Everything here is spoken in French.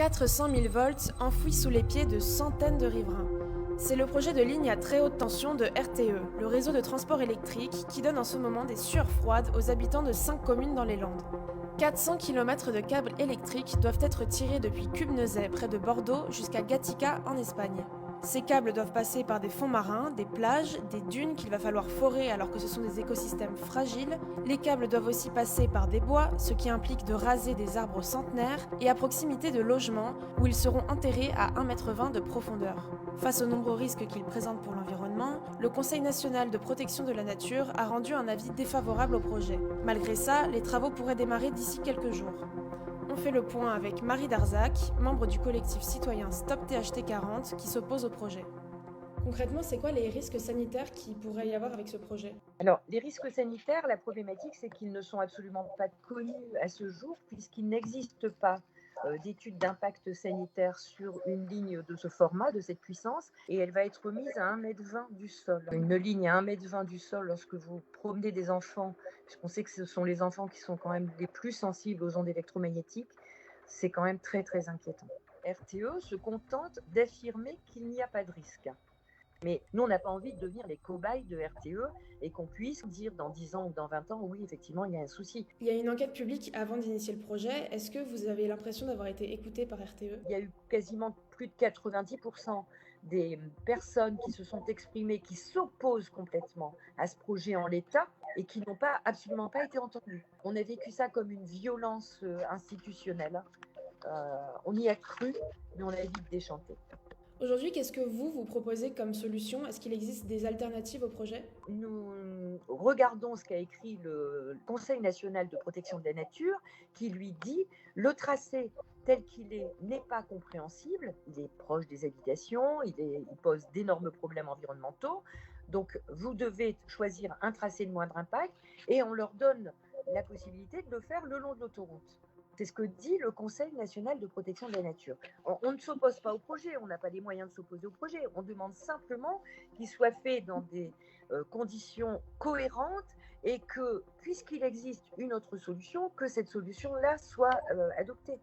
400 000 volts enfouis sous les pieds de centaines de riverains. C'est le projet de ligne à très haute tension de RTE, le réseau de transport électrique, qui donne en ce moment des sueurs froides aux habitants de 5 communes dans les Landes. 400 km de câbles électriques doivent être tirés depuis Cubnezet, près de Bordeaux, jusqu'à Gatica, en Espagne. Ces câbles doivent passer par des fonds marins, des plages, des dunes qu'il va falloir forer alors que ce sont des écosystèmes fragiles. Les câbles doivent aussi passer par des bois, ce qui implique de raser des arbres centenaires, et à proximité de logements, où ils seront enterrés à 1,20 m de profondeur. Face aux nombreux risques qu'ils présentent pour l'environnement, le Conseil national de protection de la nature a rendu un avis défavorable au projet. Malgré ça, les travaux pourraient démarrer d'ici quelques jours. On fait le point avec Marie Darzac, membre du collectif citoyen Stop THT 40, qui s'oppose au projet. Concrètement, c'est quoi les risques sanitaires qu'il pourrait y avoir avec ce projet ? Alors, les risques sanitaires, la problématique, c'est qu'ils ne sont absolument pas connus à ce jour, puisqu'il n'existe pas d'études d'impact sanitaire sur une ligne de ce format, de cette puissance, et elle va être mise à 1,20 m du sol. Une ligne à 1,20 m du sol, lorsque vous promenez des enfants, puisqu'on sait que ce sont les enfants qui sont quand même les plus sensibles aux ondes électromagnétiques, c'est quand même très, très inquiétant. RTE se contente d'affirmer qu'il n'y a pas de risque. Mais nous, on n'a pas envie de devenir les cobayes de RTE et qu'on puisse dire dans 10 ans ou dans 20 ans, oui, effectivement, il y a un souci. Il y a une enquête publique avant d'initier le projet. Est-ce que vous avez l'impression d'avoir été écouté par RTE ? Il y a eu quasiment plus de 90% des personnes qui se sont exprimées, qui s'opposent complètement à ce projet en l'état et qui n'ont absolument pas été entendues. On a vécu ça comme une violence institutionnelle. On y a cru, mais on a vite déchanté. Aujourd'hui, qu'est-ce que vous proposez comme solution ? Est-ce qu'il existe des alternatives au projet ? Nous regardons ce qu'a écrit le Conseil national de protection de la nature, qui lui dit le tracé tel qu'il est n'est pas compréhensible, il est proche des habitations, il pose d'énormes problèmes environnementaux, donc vous devez choisir un tracé de moindre impact et on leur donne la possibilité de le faire le long de l'autoroute. C'est ce que dit le Conseil national de protection de la nature. On ne s'oppose pas au projet, on n'a pas les moyens de s'opposer au projet, on demande simplement qu'il soit fait dans des conditions cohérentes et que, puisqu'il existe une autre solution, que cette solution-là soit adoptée.